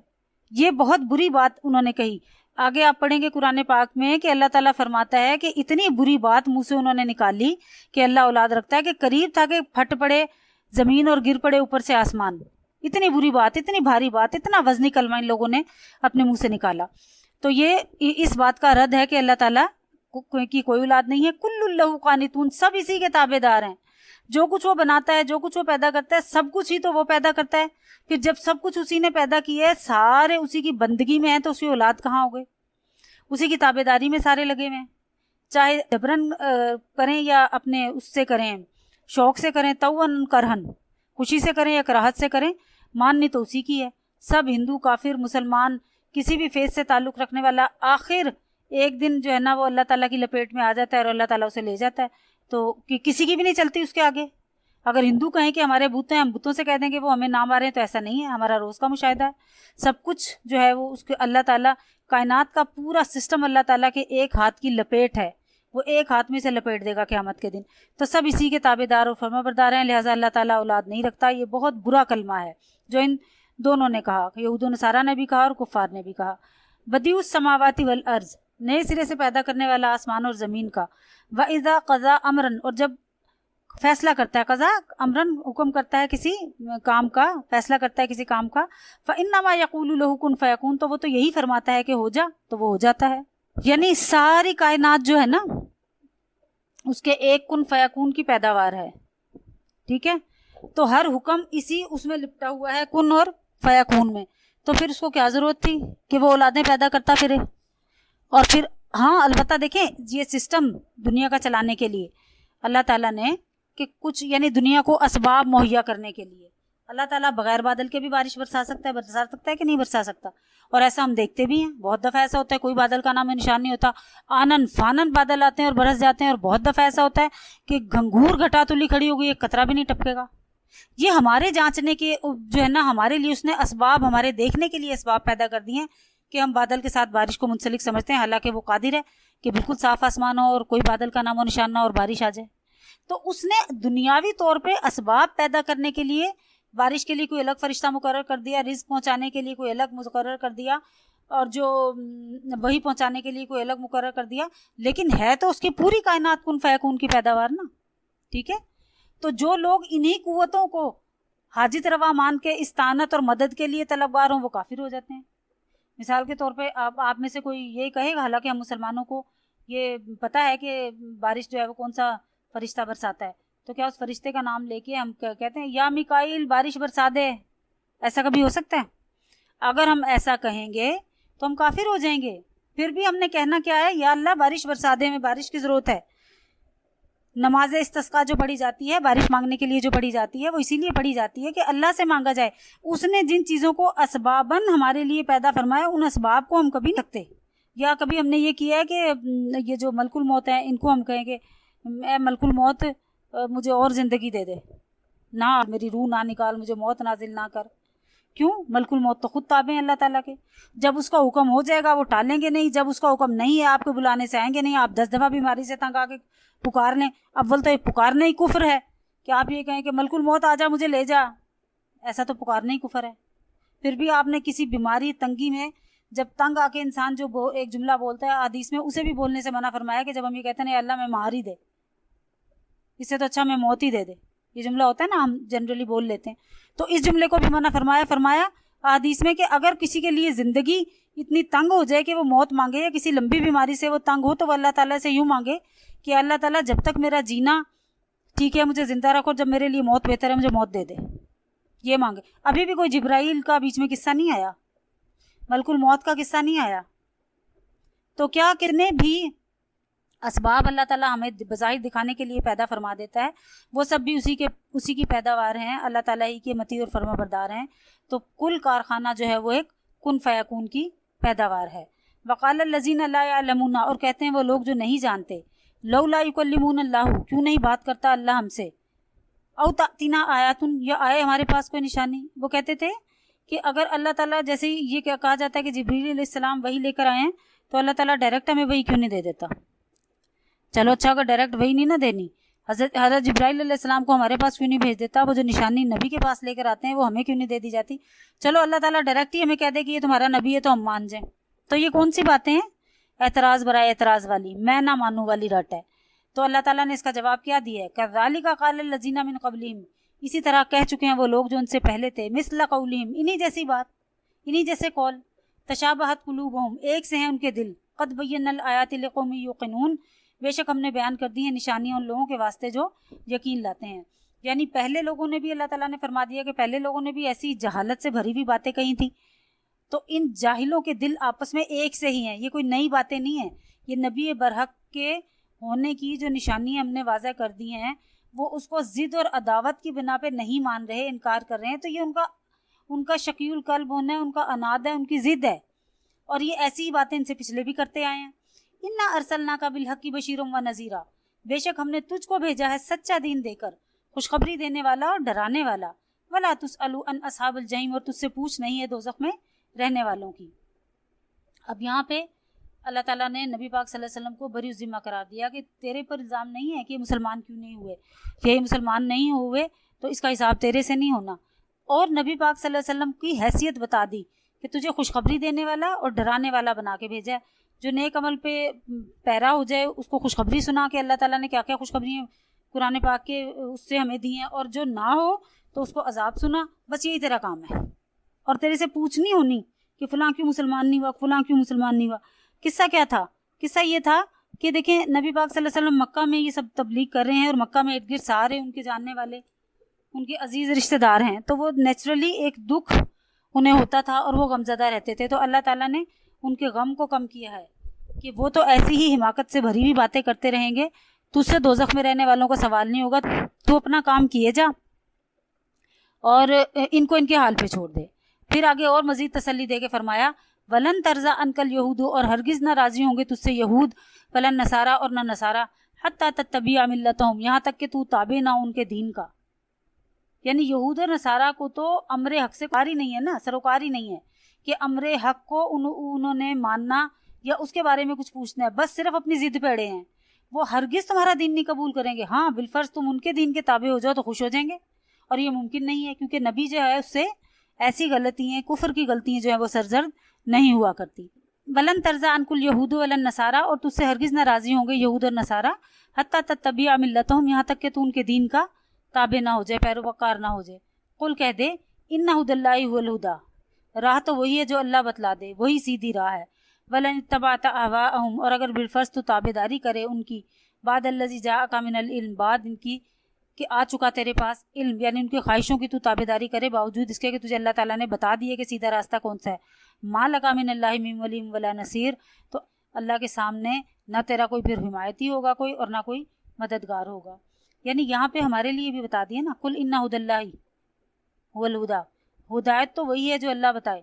یہ بہت بری بات انہوں نے کہی. آگے آپ پڑھیں گے قرآن پاک میں کہ اللہ تعالیٰ فرماتا ہے کہ اتنی بری بات منہ سے انہوں نے نکالی کہ اللہ اولاد رکھتا ہے کہ قریب تھا کہ پھٹ پڑے زمین اور گر پڑے اوپر سے آسمان. اتنی بری بات, اتنی بھاری بات, اتنا وزنی کلمہ ان لوگوں نے اپنے منہ سے نکالا. تو یہ اس بات کا رد ہے کہ اللہ تعالیٰ کی کوئی اولاد نہیں ہے. کل اللہ قانتون, سب اسی کے تابع دار ہیں. جو کچھ وہ بناتا ہے, جو کچھ وہ پیدا کرتا ہے, سب کچھ ہی تو وہ پیدا کرتا ہے. پھر جب سب کچھ اسی نے پیدا کیا ہے, سارے اسی کی بندگی میں ہیں, تو اس کی اولاد کہاں ہو گئی؟ اسی کی تابع داری میں سارے لگے ہوئے ہیں. چاہے جبرن کریں یا اپنے اس سے کریں, شوق سے کریں, توّن کرہن, خوشی سے کریں یا کراہت سے کریں, ماننی تو اسی کی ہے. سب ہندو, کافر, مسلمان, کسی بھی فیض سے تعلق رکھنے والا, آخر ایک دن جو ہے نا وہ اللہ تعالیٰ کی لپیٹ میں آ جاتا ہے اور اللہ تعالیٰ اسے لے جاتا ہے. تو کسی کی بھی نہیں چلتی اس کے آگے. اگر ہندو کہیں کہ ہمارے بت ہیں, ہم بتوں سے کہہ دیں کہ وہ ہمیں نہ ماریں, تو ایسا نہیں ہے. ہمارا روز کا مشاہدہ ہے. سب کچھ جو ہے وہ اس کے اللہ تعالیٰ, کائنات کا پورا سسٹم اللہ تعالیٰ کے ایک ہاتھ کی لپیٹ ہے. وہ ایک ہاتھ میں سے لپیٹ دے گا قیامت کے دن. تو سب اسی کے تابع دار اور فرما بردار ہیں. لہٰذا اللہ تعالیٰ اولاد نہیں رکھتا. یہ بہت برا کلمہ ہے جو ان دونوں نے کہا, یہود و نصارہ نے بھی کہا اور کفار نے بھی کہا. بدیع السماوات والارض, نئے سرے سے پیدا کرنے والا آسمان اور زمین کا. وَإِذَا قَضَىٰ أَمْرًا, اور جب فیصلہ کرتا ہے, قضا امرن حکم کرتا ہے کسی کام کا, فیصلہ کرتا ہے کسی کام کا, فَإِنَّمَا يَقُولُ لَهُ كُن فَيَكُونُ, تو وہ تو یہی فرماتا ہے کہ ہو جا, تو وہ ہو جاتا ہے. یعنی ساری کائنات جو ہے نا اس کے ایک کن فیکون کی پیداوار ہے. ٹھیک ہے, تو ہر حکم اسی اس میں لپٹا ہوا ہے, کن اور فیکون میں. تو پھر اس کو کیا ضرورت تھی کہ وہ اولادیں پیدا کرتا پھرے. اور پھر ہاں البتہ دیکھیں, یہ سسٹم دنیا کا چلانے کے لیے اللہ تعالیٰ نے کہ کچھ یعنی دنیا کو اسباب مہیا کرنے کے لیے اللہ تعالیٰ بغیر بادل کے بھی بارش برسا سکتا ہے کہ نہیں برسا سکتا. اور ایسا ہم دیکھتے بھی ہیں, بہت دفعہ ایسا ہوتا ہے کوئی بادل کا نام نشان نہیں ہوتا, آنن فانن بادل آتے ہیں اور برس جاتے ہیں. اور بہت دفعہ ایسا ہوتا ہے کہ گھنگور گھٹا تلی کھڑی ہو گئی, ایک قطرہ بھی نہیں ٹپکے گا. یہ ہمارے جانچنے کے جو ہے نا, ہمارے لیے اس نے اسباب, ہمارے دیکھنے کے لیے اسباب پیدا کر دیے ہیں کہ ہم بادل کے ساتھ بارش کو منسلک سمجھتے ہیں, حالانکہ وہ قادر ہے کہ بالکل صاف آسمان ہو اور کوئی بادل کا نام و نشان نہ اور بارش آ جائے. تو اس نے دنیاوی طور پہ اسباب پیدا کرنے کے لیے بارش کے لیے کوئی الگ فرشتہ مقرر کر دیا, رزق پہنچانے کے لیے کوئی الگ مقرر کر دیا, اور جو وہی پہنچانے کے لیے کوئی الگ مقرر کر دیا. لیکن ہے تو اس کی پوری کائنات کن فیکون کی پیداوار نا. ٹھیک ہے, تو جو لوگ انہی قوتوں کو حاجت روا مان کے استعانت اور مدد کے لیے طلبگار ہوں, وہ کافر ہو جاتے ہیں. مثال کے طور پہ آپ میں سے کوئی یہ کہے گا, حالانکہ ہم مسلمانوں کو یہ پتہ ہے کہ بارش جو ہے وہ کون سا فرشتہ برساتا ہے, تو کیا اس فرشتے کا نام لے کے ہم کہتے ہیں یا میکائیل بارش برسا دے؟ ایسا کبھی ہو سکتا ہے؟ اگر ہم ایسا کہیں گے تو ہم کافر ہو جائیں گے. پھر بھی ہم نے کہنا کیا ہے, یا اللہ بارش برسا دے, ہمیں بارش کی ضرورت ہے. نماز استسقاء جو پڑھی جاتی ہے, بارش مانگنے کے لیے جو پڑھی جاتی ہے, وہ اسی لیے پڑھی جاتی ہے کہ اللہ سے مانگا جائے. اس نے جن چیزوں کو اسباباً ہمارے لیے پیدا فرمایا, ان اسباب کو ہم کبھی نہیں رکھتے. یا کبھی ہم نے یہ کیا ہے کہ یہ جو ملک الموت ہیں, ان کو ہم کہیں کہ اے ملک الموت مجھے اور زندگی دے دے, نہ میری روح نہ نکال, مجھے موت نازل نہ کر. کیوں؟ ملک الموت تو خود تابع ہیں اللہ تعالیٰ کے، جب اس کا حکم ہو جائے گا وہ ٹالیں گے نہیں، جب اس کا حکم نہیں ہے آپ کو بلانے سے آئیں گے نہیں، آپ 10 دفعہ بیماری سے تنگ آ کے پکار لیں، اول تو یہ پکارنا ہی کفر ہے کہ آپ یہ کہیں کہ ملک الموت آ جا مجھے لے جا، ایسا تو پکارنا ہی کفر ہے۔ پھر بھی آپ نے کسی بیماری تنگی میں جب تنگ آ کے انسان جو ایک جملہ بولتا ہے حدیث میں، اسے بھی بولنے سے منع فرمایا کہ جب ہم یہ کہتے ہیں اللہ میں مار ہی دے، اس سے تو اچھا میں موت ہی دے دے، یہ جملہ ہوتا ہے نا ہم جنرلی بول لیتے ہیں، تو اس جملے کو بھی منع فرمایا حدیث میں کہ اگر کسی کے لیے زندگی اتنی تنگ ہو جائے کہ وہ موت مانگے یا کسی لمبی بیماری سے وہ تنگ ہو، تو وہ اللہ تعالیٰ سے یوں مانگے کہ اللہ تعالیٰ جب تک میرا جینا ٹھیک ہے مجھے زندہ رکھو، جب میرے لیے موت بہتر ہے مجھے موت دے دے، یہ مانگے۔ ابھی بھی کوئی جبرائیل کا بیچ میں قصہ نہیں آیا، ملک الموت کا قصہ نہیں آیا، تو کیا کتنے بھی اسباب اللہ تعالیٰ ہمیں بظاہر دکھانے کے لیے پیدا فرما دیتا ہے، وہ سب بھی اسی کی پیداوار ہیں، اللہ تعالیٰ ہی کے مطیع اور فرما بردار ہیں، تو کل کارخانہ جو ہے وہ ایک کن فیکون کی پیداوار ہے۔ وقال الذین لا یعلمون، اور کہتے ہیں وہ لوگ جو نہیں جانتے، لولا یکلمون اللہ، کیوں نہیں بات کرتا اللہ ہم سے، او تأتینا آیاتن، یا آئے ہمارے پاس کوئی نشانی۔ وہ کہتے تھے کہ اگر اللہ تعالیٰ جیسے یہ کہا جاتا ہے کہ جبریل علیہ السلام وہی لے کر آئے ہیں، تو اللہ تعالیٰ ڈائریکٹ ہمیں وہی کیوں نہیں دے دیتا؟ چلو اچھا اگر ڈائریکٹ وہی نہیں نہ دینی، حضرت جبرائیل علیہ السلام کو ہمارے پاس کیوں نہیں بھیج دیتا؟ وہ جو نشانی نبی کے پاس لے کر آتے ہیں وہ ہمیں کیوں نہیں دے دی جاتی؟ چلو اللہ تعالیٰ ڈائریکٹ ہی ہمیں کہہ دے کہ یہ تمہارا نبی ہے تو ہم مان جائیں، تو یہ کون سی باتیں ہیں؟ اعتراض برائے اعتراض والی، میں نہ مانوں والی رٹ ہے۔ تو اللہ تعالیٰ نے اس کا جواب کیا دیا ہے، کذالک قال الذین من قبلہم، اسی طرح کہہ چکے ہیں وہ لوگ جو ان سے پہلے تھے، مثل قولہم، انہی جیسی بات، انہی جیسے قول، تشابہت قلوبہم، ایک سے ہیں ان کے دل، قد بینا الآیات لقوم یوقنون، بے شک ہم نے بیان کر دی ہیں نشانیاں ان لوگوں کے واسطے جو یقین لاتے ہیں۔ یعنی پہلے لوگوں نے بھی، اللہ تعالیٰ نے فرما دیا کہ پہلے لوگوں نے بھی ایسی جہالت سے بھری ہوئی باتیں کہی تھیں، تو ان جاہلوں کے دل آپس میں ایک سے ہی ہیں، یہ کوئی نئی باتیں نہیں ہیں، یہ نبی برحق کے ہونے کی جو نشانیاں ہم نے واضح کر دی ہیں، وہ اس کو ضد اور عداوت کی بنا پہ نہیں مان رہے، انکار کر رہے ہیں، تو یہ ان کا شقی القلب ہونا ہے، ان کا عناد ہے، ان کی ضد ہے، اور یہ ایسی ہی باتیں ان سے پچھلے بھی کرتے آئے ہیں۔ انا ارسلناک بالحق بشیرا و نذیرا، بے شک ہم نے تجھ کو بھیجا ہے سچا دین دے کر، خوشخبری دینے والا اور ڈرانے والا، ولا تسأل عن اصحاب الجحیم، اور تجھ سے پوچھ نہیں ہے دوزخ میں رہنے والوں کی۔ اب یہاں پہ اللہ تعالیٰ نے نبی پاک صلی اللہ علیہ وسلم کو بری الذمہ قرار دیا کہ تیرے پر الزام نہیں ہے کہ مسلمان کیوں نہیں ہوئے، یہ مسلمان نہیں ہوئے تو اس کا حساب تیرے سے نہیں ہونا، اور نبی پاک صلی اللہ علیہ وسلم کی حیثیت بتا دی کہ تجھے خوشخبری دینے والا اور ڈرانے والا بنا کے بھیجا ہے، جو نیک عمل پہ پیرا ہو جائے اس کو خوشخبری سنا کہ اللہ تعالیٰ نے کیا کیا خوشخبریاں قرآن پاک کے اس سے ہمیں دی ہیں، اور جو نہ ہو تو اس کو عذاب سنا، بس یہی تیرا کام ہے، اور تیرے سے پوچھ نہیں ہونی کہ فلاں کیوں مسلمان نہیں ہوا، فلاں کیوں مسلمان نہیں ہوا۔ قصہ کیا تھا؟ قصہ یہ تھا کہ دیکھیں نبی پاک صلی اللہ علیہ وسلم مکہ میں یہ سب تبلیغ کر رہے ہیں، اور مکہ میں ارد گرد سارے ان کے جاننے والے ان کے عزیز رشتہ دار ہیں، تو وہ نیچرلی ایک دکھ انہیں ہوتا تھا اور وہ غمزدہ رہتے تھے، تو اللہ تعالیٰ نے ان کے غم کو کم کیا ہے کہ وہ تو ایسی ہی حماقت سے بھری ہوئی باتیں کرتے رہیں گے، تجھ سے دوزخ میں رہنے والوں کا سوال نہیں ہوگا، تو اپنا کام کیے جا اور ان کو ان کے حال پہ چھوڑ دے۔ پھر آگے اور مزید تسلی دے کے فرمایا ولن ترضى عنك اليهود، اور ہرگز نہ راضی ہوں گے تجھ سے یہود، ولن نصارى، اور نہ نصارہ، حتى تتبع ملتهم، یہاں تک کہ تو تابع نہ ان کے دین کا۔ یعنی یہود اور نصارہ کو تو امر حق سے کاری نہیں ہے نا، سروکاری نہیں ہے کہ امر حق کو انہوں نے ماننا یا اس کے بارے میں کچھ پوچھنا ہے، بس صرف اپنی ضد پہ اڑے ہیں، وہ ہرگز تمہارا دین نہیں قبول کریں گے۔ ہاں بالفرض تم ان کے دین کے تابع ہو جاؤ تو خوش ہو جائیں گے، اور یہ ممکن نہیں ہے کیونکہ نبی جو ہے اس سے ایسی غلطیاں، کفر کی غلطیاں جو ہیں وہ سرزد نہیں ہوا کرتی۔ ولن ترضى عنك اليهود ولا النصارى، اور تجھ سے ہرگز نہ راضی ہوں گے یہود اور نصارہ، حتى تتبع ملتهم، یہاں تک کہ تو ان کے دین کا تابع نہ ہو جائے، پیروکار نہ ہو جائے۔ قل کہہ دے ان هدى الله هو الهدى، راہ تو وہی ہے جو اللہ بتلا دے، وہی سیدھی راہ ہے۔ ولن اتبعت اهواءهم، اور اگر بالفرض تو تابعداری کرے ان کی، بعد الذي جاءك من العلم، بعد ان کی کہ آ چکا تیرے پاس علم، یعنی ان کی خواہشوں کی تو تابعداری کرے باوجود اس کے کہ تجھے اللہ تعالیٰ نے بتا دیے کہ سیدھا راستہ کون سا ہے۔ ما لک من اللہ من ولی ولا نصیر، تو اللہ کے سامنے نہ تیرا کوئی پھر حمایتی ہوگا کوئی، اور نہ کوئی مددگار ہوگا۔ یعنی یہاں پہ ہمارے لیے بھی بتا دیا نا، قل ان ھدی اللہ ھو الھدی، ہدایت تو وہی ہے جو اللہ بتائے،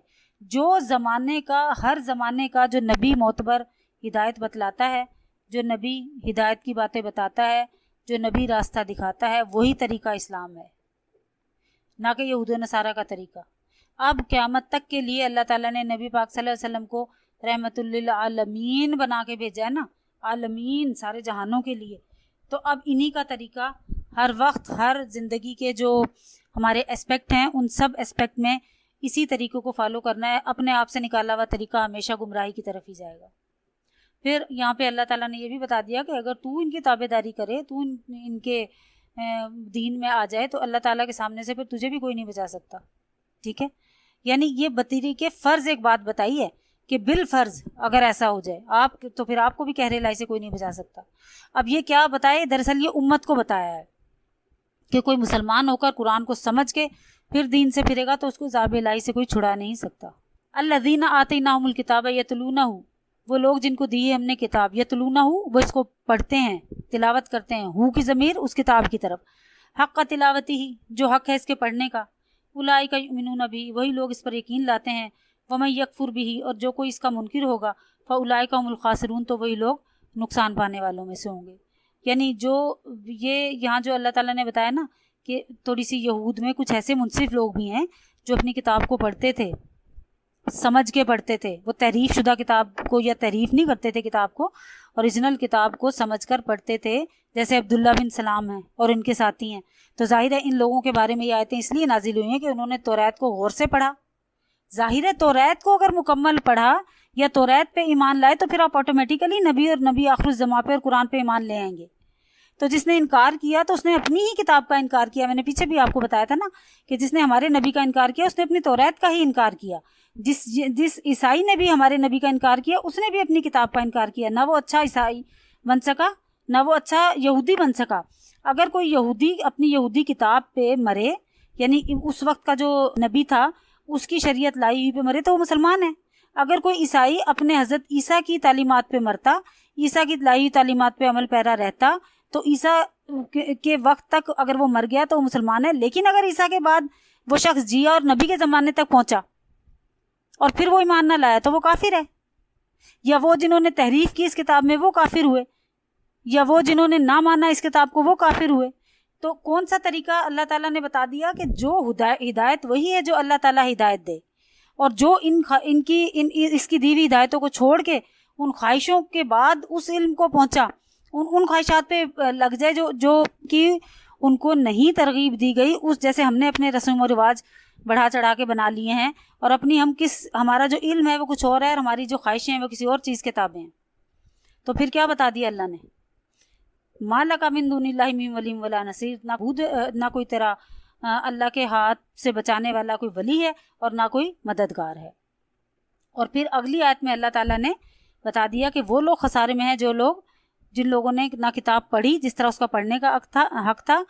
جو زمانے کا، ہر زمانے کا جو نبی معتبر ہدایت بتلاتا ہے، جو نبی ہدایت کی باتیں بتاتا ہے، جو نبی راستہ دکھاتا ہے، وہی طریقہ اسلام ہے، نہ کہ یہود و نصارہ کا طریقہ۔ اب قیامت تک کے لیے اللہ تعالیٰ نے نبی پاک صلی اللہ علیہ وسلم کو رحمت للعالمین بنا کے بھیجا ہے نا، عالمین سارے جہانوں کے لیے. تو اب انہی کا طریقہ ہر وقت ہر زندگی کے جو ہمارے اسپیکٹ ہیں ان سب اسپیکٹ میں اسی طریقے کو فالو کرنا ہے. اپنے آپ سے نکالا ہوا طریقہ ہمیشہ گمراہی کی طرف ہی جائے گا. پھر یہاں پہ اللہ تعالیٰ نے یہ بھی بتا دیا کہ اگر تو ان کی تابع داری کرے، تو ان کے دین میں آ جائے، تو اللہ تعالیٰ کے سامنے سے پھر تجھے بھی کوئی نہیں بچا سکتا. ٹھیک ہے، یعنی یہ بطری کے فرض ایک بات بتائی ہے کہ بالفرض اگر ایسا ہو جائے آپ تو پھر آپ کو بھی کہرے لائی سے کوئی نہیں بچا سکتا. اب یہ کیا بتائے؟ دراصل یہ امت کو بتایا ہے کہ کوئی مسلمان ہو کر قرآن کو سمجھ کے پھر دین سے پھرے گا تو اس کو عذاب الہی سے کوئی چھڑا نہیں سکتا. الذین آتیناہم الکتاب یتلونہ، وہ لوگ جن کو دی ہے ہم نے کتاب، یتلونہ وہ اس کو پڑھتے ہیں، تلاوت کرتے ہیں. ہو کی ضمیر اس کتاب کی طرف، حق کا تلاوتی ہی جو حق ہے اس کے پڑھنے کا. اولئک یؤمنون بھی، وہی لوگ اس پر یقین لاتے ہیں. ومن یکفر بھی، اور جو کوئی اس کا منکر ہوگا، فاولئک هم الخاسرون، تو وہی لوگ نقصان پانے والوں میں سے ہوں گے. یعنی جو یہ یہاں جو اللہ تعالیٰ نے بتایا نا کہ تھوڑی سی یہود میں کچھ ایسے منصف لوگ بھی ہیں جو اپنی کتاب کو پڑھتے تھے، سمجھ کے پڑھتے تھے. وہ تحریف شدہ کتاب کو یا تحریف نہیں کرتے تھے کتاب کو، اوریجنل کتاب کو سمجھ کر پڑھتے تھے، جیسے عبداللہ بن سلام ہیں اور ان کے ساتھی ہیں. تو ظاہر ہے ان لوگوں کے بارے میں یہ آیتیں اس لیے نازل ہوئی ہیں کہ انہوں نے توریت کو غور سے پڑھا. ظاہر ہے توریت کو اگر مکمل پڑھا یا توریت پہ ایمان لائے تو پھر آپ آٹومیٹیکلی نبی اور نبی آخر الزمان پہ اور قرآن پہ ایمان لے آئیں گے. تو جس نے انکار کیا تو اس نے اپنی ہی کتاب کا انکار کیا. میں نے پیچھے بھی آپ کو بتایا تھا نا کہ جس نے ہمارے نبی کا انکار کیا اس نے اپنی توریت کا ہی انکار کیا. جس عیسائی نے بھی ہمارے نبی کا انکار کیا اس نے بھی اپنی کتاب کا انکار کیا. نہ وہ اچھا عیسائی بن سکا نہ وہ اچھا یہودی بن سکا. اگر کوئی یہودی اپنی یہودی کتاب پہ مرے، یعنی اس وقت کا جو نبی تھا اس کی شریعت لائی ہوئی پہ مرے تو وہ مسلمان ہے. اگر کوئی عیسائی اپنے حضرت عیسیٰ کی تعلیمات پہ مرتا، عیسیٰ کی لائی ہوئی تعلیمات پہ عمل پیرا رہتا، تو عیسیٰ کے وقت تک اگر وہ مر گیا تو وہ مسلمان ہے. لیکن اگر عیسیٰ کے بعد وہ شخص جیا اور نبی کے زمانے تک پہنچا اور پھر وہ ایمان نہ لایا تو وہ کافر ہے. یا وہ جنہوں نے تحریف کی اس کتاب میں وہ کافر ہوئے، یا وہ جنہوں نے نہ مانا اس کتاب کو وہ کافر ہوئے. تو کون سا طریقہ اللہ تعالیٰ نے بتا دیا کہ جو ہدایت وہی ہے جو اللہ تعالیٰ ہدایت دے، اور جو اس کی دی ہوئی ہدایتوں کو چھوڑ کے ان خواہشوں کے بعد اس علم کو پہنچا، ان خواہشات پہ لگ جائے جو کہ ان کو نہیں ترغیب دی گئی، اس جیسے ہم نے اپنے رسم و رواج بڑھا چڑھا کے بنا لیے ہیں اور ہمارا جو علم ہے وہ کچھ اور ہے اور ہماری جو خواہشیں ہیں وہ کسی اور چیز کے تابع ہیں. تو پھر کیا بتا دیا اللہ نے؟ ما لک من دون اللہ من ولی ولا نصیر، نہ کوئی تیرا اللہ کے ہاتھ سے بچانے والا کوئی ولی ہے اور نہ کوئی مددگار ہے. اور پھر اگلی آیت میں اللہ تعالیٰ نے بتا دیا کہ وہ لوگ خسارے میں ہیں جن لوگوں نے نہ کتاب پڑھی جس طرح اس کا پڑھنے کا حق تھا.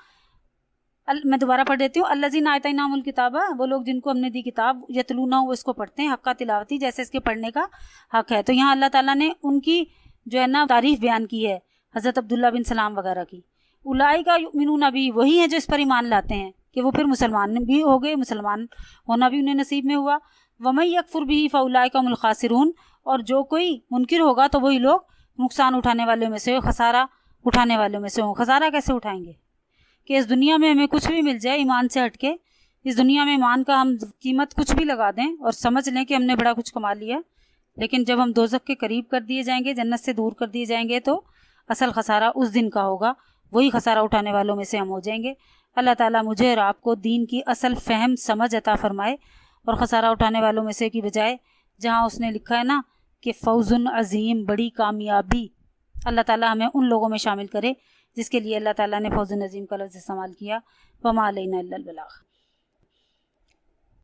میں دوبارہ پڑھ دیتی ہوں. الذین آتیناہم الکتاب، وہ لوگ جن کو ہم نے دی کتاب، یتلونہ وہ اس کو پڑھتے ہیں، حق کا تلاوتی جیسے اس کے پڑھنے کا حق ہے. تو یہاں اللہ تعالیٰ نے ان کی جو ہے نا تعریف بیان کی ہے حضرت عبداللہ بن سلام وغیرہ کی. اولئک یؤمنون بھی، وہی ہیں جو اس پر ایمان لاتے ہیں کہ وہ پھر مسلمان بھی ہو گئے، مسلمان ہونا بھی انہیں نصیب میں ہوا. ومن یکفر بھی فاولئک هم الخاسرون، اور جو کوئی منکر ہوگا تو وہی لوگ نقصان اٹھانے والوں میں سے، خسارہ اٹھانے والوں میں سے ہوں. خسارہ کیسے اٹھائیں گے؟ کہ اس دنیا میں ہمیں کچھ بھی مل جائے ایمان سے ہٹ کے، اس دنیا میں ایمان کا ہم قیمت کچھ بھی لگا دیں اور سمجھ لیں کہ ہم نے بڑا کچھ کما لیا، لیکن جب ہم دوزخ کے قریب کر دیے جائیں گے، جنت سے دور کر دیے جائیں گے، تو اصل خسارہ اس دن کا ہوگا، وہی خسارہ اٹھانے والوں میں سے ہم ہو جائیں گے. اللہ تعالیٰ مجھے اور آپ کو دین کی اصل فہم سمجھ عطا فرمائے اور خسارہ اٹھانے والوں میں سے کی بجائے جہاں اس نے لکھا ہے نا کہ فوز عظیم، بڑی کامیابی، اللہ تعالیٰ ہمیں ان لوگوں میں شامل کرے جس کے لیے اللہ تعالیٰ نے فوز عظیم کا لفظ استعمال کیا. وما علینا الا البلاغ.